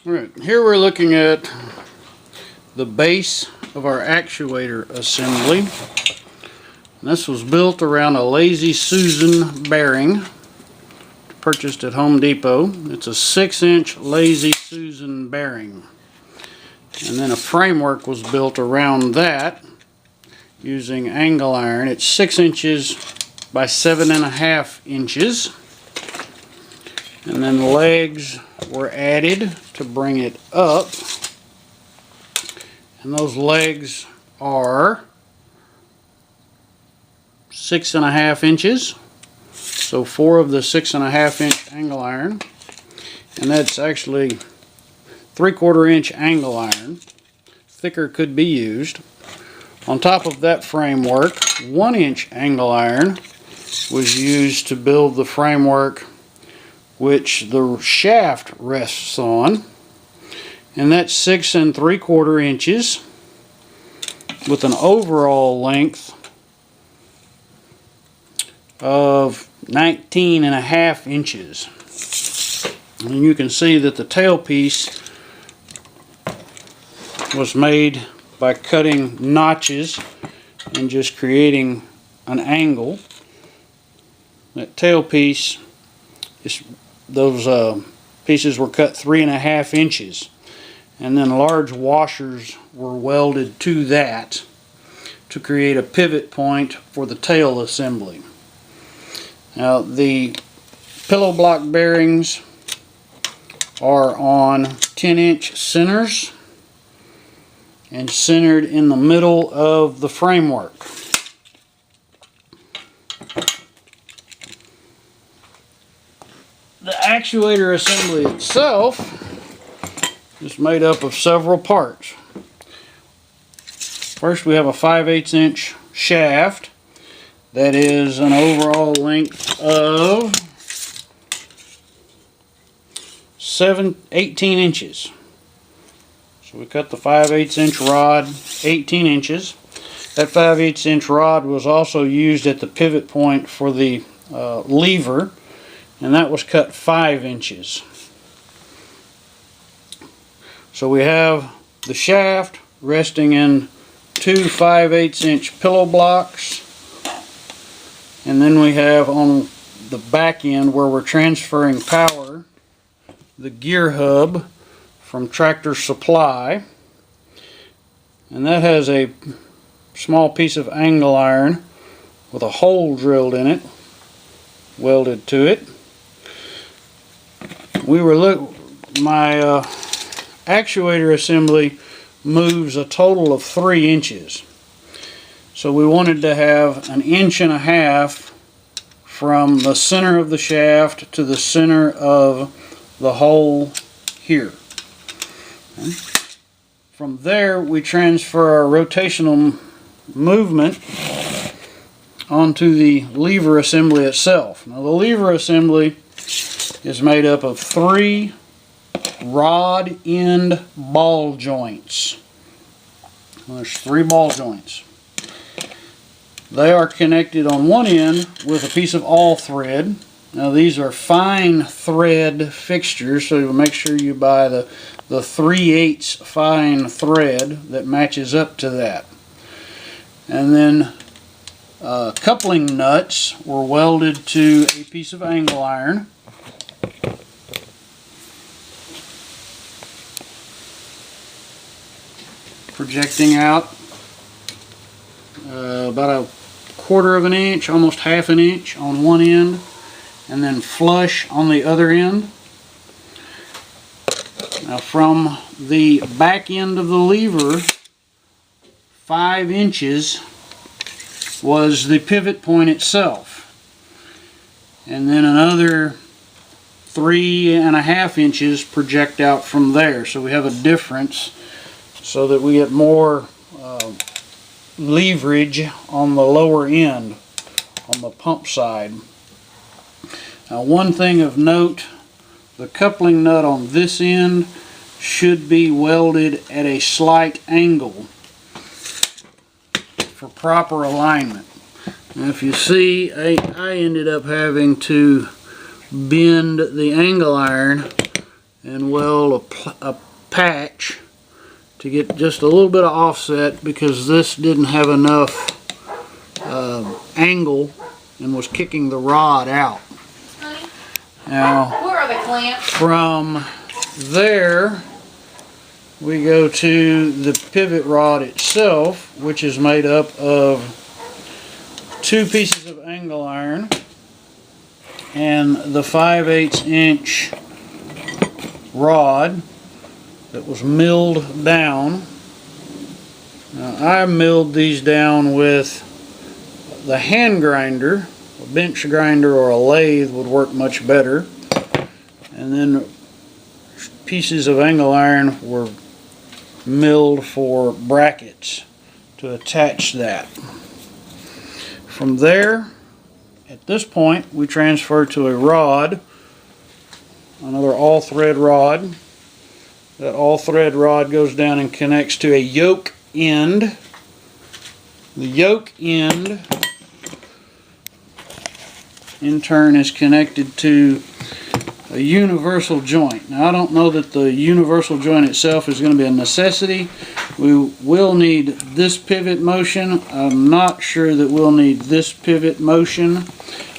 Alright, here we're looking at the base of our actuator assembly. And this was built around a Lazy Susan bearing purchased at Home Depot. It's a 6-inch Lazy Susan bearing. And then a framework was built around that using angle iron. It's 6 inches by 7.5 inches. And then legs were added to bring it up. And those legs are 6.5 inches. So 4 of the 6.5 inch angle iron. And that's actually 3/4 inch angle iron. Thicker could be used. On top of that framework, 1 inch angle iron was used to build the framework which the shaft rests on, and that's 6 3/4 inches with an overall length of 19.5 inches. And you can see that the tailpiece was made by cutting notches and just creating an angle. That tailpiece is those pieces were cut 3.5 inches, and then large washers were welded to that to create a pivot point for the tail assembly. Now the pillow block bearings are on 10-inch centers and centered in the middle of the framework. The actuator assembly itself is made up of several parts. First, we have a 5/8 inch shaft that is an overall length of 18 inches. So we cut the 5/8 inch rod 18 inches. That 5/8 inch rod was also used at the pivot point for the lever, and that was cut 5 inches. So we have the shaft resting in 2 5/8 inch pillow blocks, and then we have on the back end where we're transferring power the gear hub from Tractor Supply, and that has a small piece of angle iron with a hole drilled in it, welded to it. My actuator assembly moves a total of 3 inches. So we wanted to have 1.5 inches from the center of the shaft to the center of the hole here. Okay. From there we transfer our rotational movement onto the lever assembly itself. Now the lever assembly is made up of 3 rod end ball joints. There's 3 ball joints. They are connected on one end with a piece of all thread. Now these are fine thread fixtures, so make sure you buy the 3/8 fine thread that matches up to that. And then coupling nuts were welded to a piece of angle iron. Projecting out about 1/4 inch, almost 1/2 inch on one end, and then flush on the other end. Now from the back end of the lever, 5 inches was the pivot point itself, and then another 3.5 inches project out from there. So we have a difference so that we get more leverage on the lower end, on the pump side. Now one thing of note, the coupling nut on this end should be welded at a slight angle for proper alignment. Now if you see, I ended up having to bend the angle iron and weld a patch to get just a little bit of offset, because this didn't have enough angle and was kicking the rod out. Now, where are the clamps? From there we go to the pivot rod itself, which is made up of 2 pieces of angle iron and the 5/8 inch rod that was milled down. Now, I milled these down with the hand grinder. A bench grinder or a lathe would work much better. And then pieces of angle iron were milled for brackets to attach that. From there, at this point, we transfer to a rod, another all-thread rod. That all-thread rod goes down and connects to a yoke end. The yoke end, in turn, is connected to a universal joint. Now, I don't know that the universal joint itself is going to be a necessity. We will need this pivot motion. I'm not sure that we'll need this pivot motion,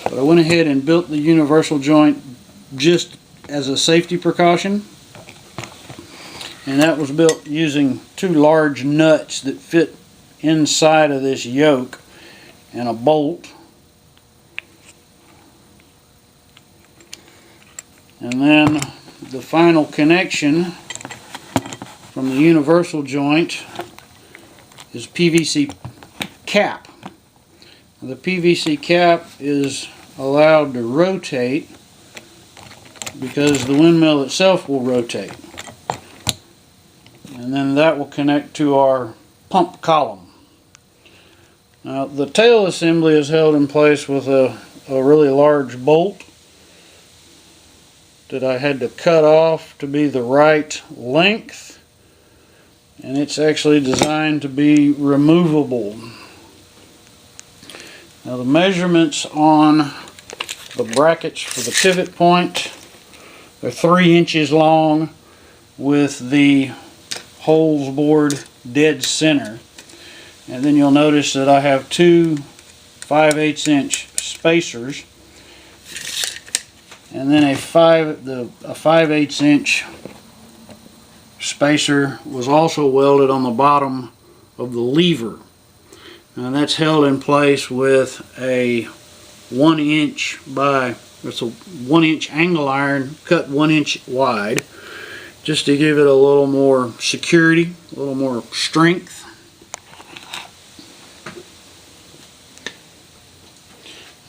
but I went ahead and built the universal joint just as a safety precaution. And that was built using 2 large nuts that fit inside of this yoke and a bolt. And then the final connection from the universal joint is PVC cap. The PVC cap is allowed to rotate because the windmill itself will rotate. And then that will connect to our pump column. Now, the tail assembly is held in place with a really large bolt that I had to cut off to be the right length, and it's actually designed to be removable. Now, the measurements on the brackets for the pivot point, they're 3 inches long with the holes bored dead center. And then you'll notice that I have 2 5/8 inch spacers, and then a 5/8 inch spacer was also welded on the bottom of the lever. Now, that's held in place with a 1 inch by, it's a 1 inch angle iron cut 1 inch wide, just to give it a little more security, a little more strength.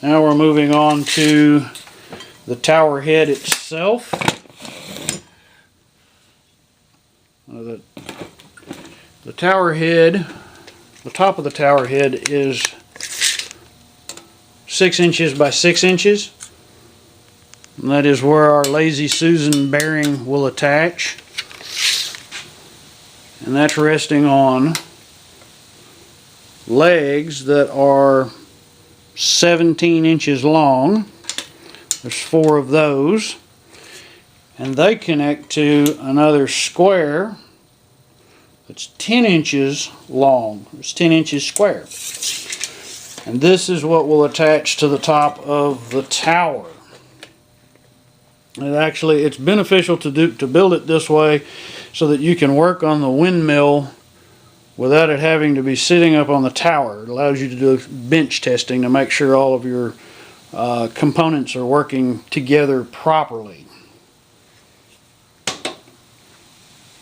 Now we're moving on to the tower head itself. The tower head, the top of the tower head is 6 inches by 6 inches. And that is where our Lazy Susan bearing will attach. And that's resting on legs that are 17 inches long. There's 4 of those. And they connect to another square that's 10 inches long. It's 10 inches square. And this is what will attach to the top of the tower. And actually, it's beneficial to build it this way so that you can work on the windmill without it having to be sitting up on the tower. It allows you to do bench testing to make sure all of your components are working together properly.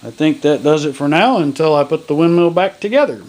I think that does it for now until I put the windmill back together.